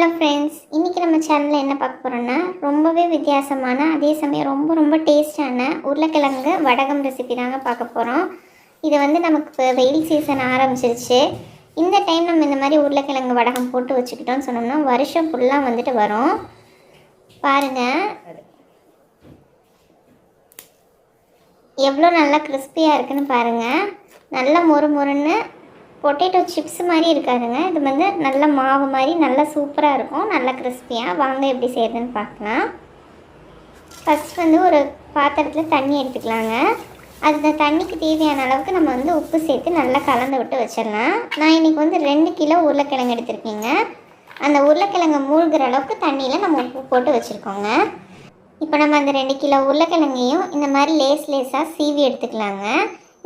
Hello friends, இன்றைக்கி நம்ம சேனலில் என்ன பார்க்க போகிறோன்னா ரொம்பவே வித்தியாசமான அதே சமயம் ரொம்ப ரொம்ப டேஸ்டான உருளைக்கிழங்கு வடகம் ரெசிபி தாங்க பார்க்க போகிறோம். இது வந்து நமக்கு இப்போ வெயில் சீசன் ஆரம்பிச்சிருச்சு. இந்த டைம் நம்ம இந்த மாதிரி உருளைக்கிழங்கு வடகம் போட்டு வச்சுக்கிட்டோம்னு சொன்னோம்னா வருஷம் ஃபுல்லாக வந்துட்டு வரும். பாருங்கள் எவ்வளோ நல்லா கிறிஸ்பியாக இருக்குதுன்னு பாருங்கள். நல்லா மொறு மொறுன்னு பொட்டேட்டோ சிப்ஸ் மாதிரி இருக்காதுங்க. இது வந்து நல்ல மாவு மாதிரி நல்லா சூப்பராக இருக்கும், நல்லா கிறிஸ்பியாக. வாங்க எப்படி செய்யுதுன்னு பார்க்கலாம். ஃபஸ்ட் வந்து ஒரு பாத்திரத்தில் தண்ணி எடுத்துக்கலாங்க. அந்த தண்ணிக்கு தேவையான அளவுக்கு நம்ம வந்து உப்பு சேர்த்து நல்லா கலந்து விட்டு வச்சிடலாம். நான் இன்றைக்கி வந்து 2 கிலோ உருளைக்கிழங்கு எடுத்திருக்கேங்க. அந்த உருளைக்கிழங்கு மூழ்கிற அளவுக்கு தண்ணியில் நம்ம உப்பு போட்டு வச்சுருக்கோங்க. இப்போ நம்ம அந்த 2 கிலோ உருளைக்கிழங்கையும் இந்த மாதிரி லேஸாக சீவி எடுத்துக்கலாங்க.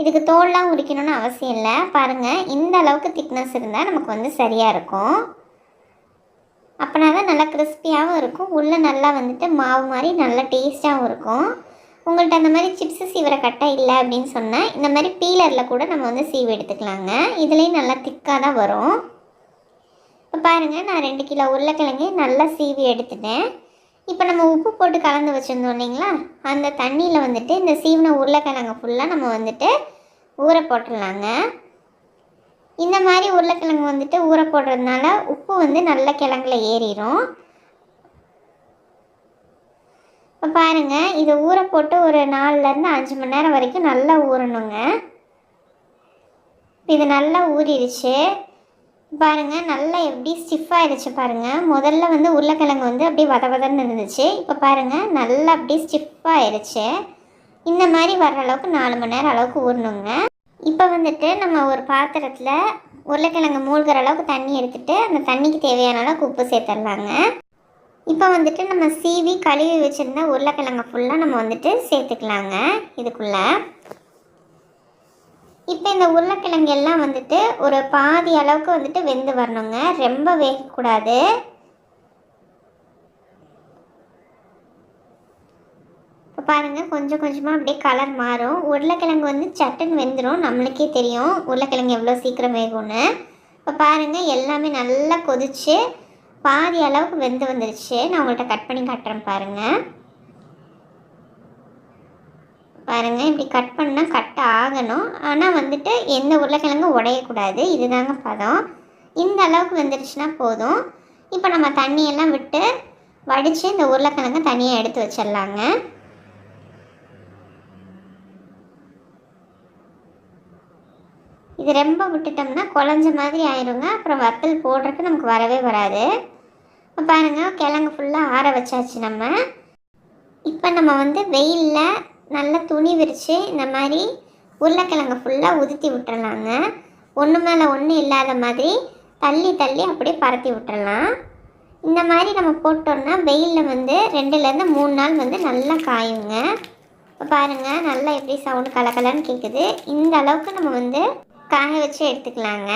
இதுக்கு தோல்லாம் உரிக்கணும்னு அவசியம் இல்லை. பாருங்கள், இந்த அளவுக்கு திக்னஸ் இருந்தால் நமக்கு வந்து சரியாக இருக்கும். அப்போனா தான் நல்லா கிறிஸ்பியாகவும் இருக்கும், உள்ளே நல்லா வந்துட்டு மாவு மாதிரி நல்லா டேஸ்ட்டாகவும் இருக்கும். உங்கள்கிட்ட அந்த மாதிரி சிப்ஸு சீவிர கட்டை இல்லை அப்படின்னு சொன்னால் இந்த மாதிரி பீலரில் கூட நம்ம வந்து சீவி எடுத்துக்கலாங்க. இதுலேயும் நல்லா திக்காக தான் வரும். இப்போ பாருங்கள், நான் 2 கிலோ உருளைக்கிழங்கு நல்லா சீவி எடுத்துட்டேன். இப்போ நம்ம உப்பு போட்டு கலந்து வச்சுருந்தோம் இல்லைங்களா, அந்த தண்ணியில் வந்துட்டு இந்த சீவன உருளைக்கிழங்கு ஃபுல்லாக நம்ம வந்துட்டு ஊற போட்டுடலாங்க. இந்த மாதிரி உருளைக்கிழங்கு வந்துட்டு ஊற போடுறதுனால உப்பு வந்து நல்ல கிழங்குல ஏறிடும். இப்போ பாருங்கள், இதை ஊற போட்டு ஒரு 4லேருந்து 5 மணி நேரம் வரைக்கும் நல்லா ஊறணுங்க. இது நல்லா ஊறிடுச்சு. பாருங்கள், நல்லா எப்படி ஸ்டிஃபாகிடுச்சு பாருங்கள். முதல்ல வந்து உருளைக்கிழங்கு வந்து அப்படியே வதன்னு இருந்துச்சு. இப்போ பாருங்கள், நல்லா அப்படியே ஸ்டிஃபாகிடுச்சு. இந்த மாதிரி வர்ற அளவுக்கு 4 மணி நேரம் அளவுக்கு ஊறணுங்க. இப்போ வந்துட்டு நம்ம ஒரு பாத்திரத்தில் உருளைக்கிழங்கு மூழ்கிற அளவுக்கு தண்ணி எடுத்துகிட்டு அந்த தண்ணிக்கு தேவையான அளவுக்கு உப்பு சேர்த்துடலாங்க. இப்போ வந்துட்டு நம்ம சீவி கழுவி வச்சுருந்த உருளைக்கிழங்கு ஃபுல்லாக நம்ம வந்துட்டு சேர்த்துக்கலாங்க இதுக்குள்ளே. இப்போ இந்த உருளைக்கிழங்கு எல்லாம் வந்துட்டு ஒரு பாதி அளவுக்கு வந்துட்டு வெந்து வரணுங்க, ரொம்ப வேகக்கூடாது. இப்போ பாருங்கள், கொஞ்சம் கொஞ்சமாக அப்படியே கலர் மாறும். உருளைக்கிழங்கு வந்து சட்டுன்னு வெந்துடும், நம்மளுக்கே தெரியும் உருளைக்கிழங்கு எவ்வளோ சீக்கிரம் வேகும்னு. இப்போ பாருங்கள், எல்லாமே நல்லா கொதித்து பாதி அளவுக்கு வெந்து வந்துருச்சு. நான் உங்கள்கிட்ட கட் பண்ணி காட்டுறேன் பாருங்கள். பாருங்கள், இப்படி கட் பண்ணால் கட் ஆகணும், ஆனால் வந்துட்டு எந்த உருளைக்கிழங்கும் உடையக்கூடாது. இதுதாங்க பதம். இந்த அளவுக்கு வெந்துருச்சுன்னா போதும். இப்போ நம்ம தண்ணியெல்லாம் விட்டு வடித்து இந்த உருளைக்கிழங்கு தனியாக எடுத்து வச்சிடலாங்க. இது ரொம்ப விட்டுட்டோம்னா குழஞ்ச மாதிரி ஆயிருங்க, அப்புறம் வத்தல் போடுறதுக்கு நமக்கு வரவே வராது. இப்போ பாருங்கள், கிழங்கு ஃபுல்லாக ஆற வச்சாச்சு நம்ம. இப்போ நம்ம வந்து வெயிலில் நல்லா துணி விரித்து இந்த மாதிரி உருளைக்கிழங்கு ஃபுல்லாக உதுத்தி விட்டுறலாங்க. ஒன்று மேலே ஒன்று இல்லாத மாதிரி தள்ளி தள்ளி அப்படியே பரத்தி விட்டுறலாம். இந்த மாதிரி நம்ம போட்டோம்னா வெயிலில் வந்து 2லேருந்து 3 நாள் வந்து நல்லா காயுங்க. இப்போ பாருங்கள், நல்லா எப்படி சவுண்டு கலக்கலன்னு கேட்குது. இந்த அளவுக்கு நம்ம வந்து காய வச்சு எடுத்துக்கலாங்க.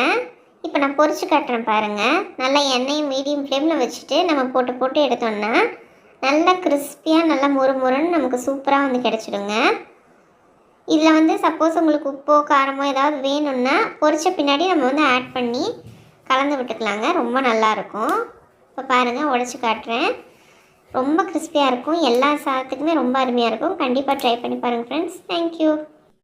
இப்போ நான் பொரிச்சு காட்டுறேன் பாருங்கள். நல்லா எண்ணெயும் மீடியம் ஃப்ளேமில் வச்சுட்டு நம்ம போட்டு எடுத்தோம்னா நல்லா கிறிஸ்பியாக நல்லா மொறுன்னு நமக்கு சூப்பராக வந்து கிடச்சிடுங்க. இதில் வந்து சப்போஸ் உங்களுக்கு உப்போ காரமோ ஏதாவது வேணும்னா பொரிச்ச பின்னாடி நம்ம வந்து ஆட் பண்ணி கலந்து விட்டுக்கலாங்க, ரொம்ப நல்லாயிருக்கும். இப்போ பாருங்கள், உடச்சி காட்டுறேன். ரொம்ப கிறிஸ்பியாக இருக்கும், எல்லா சாதத்துக்குமே ரொம்ப அருமையாக இருக்கும். கண்டிப்பாக ட்ரை பண்ணி பாருங்கள் ஃப்ரெண்ட்ஸ். தேங்க்யூ.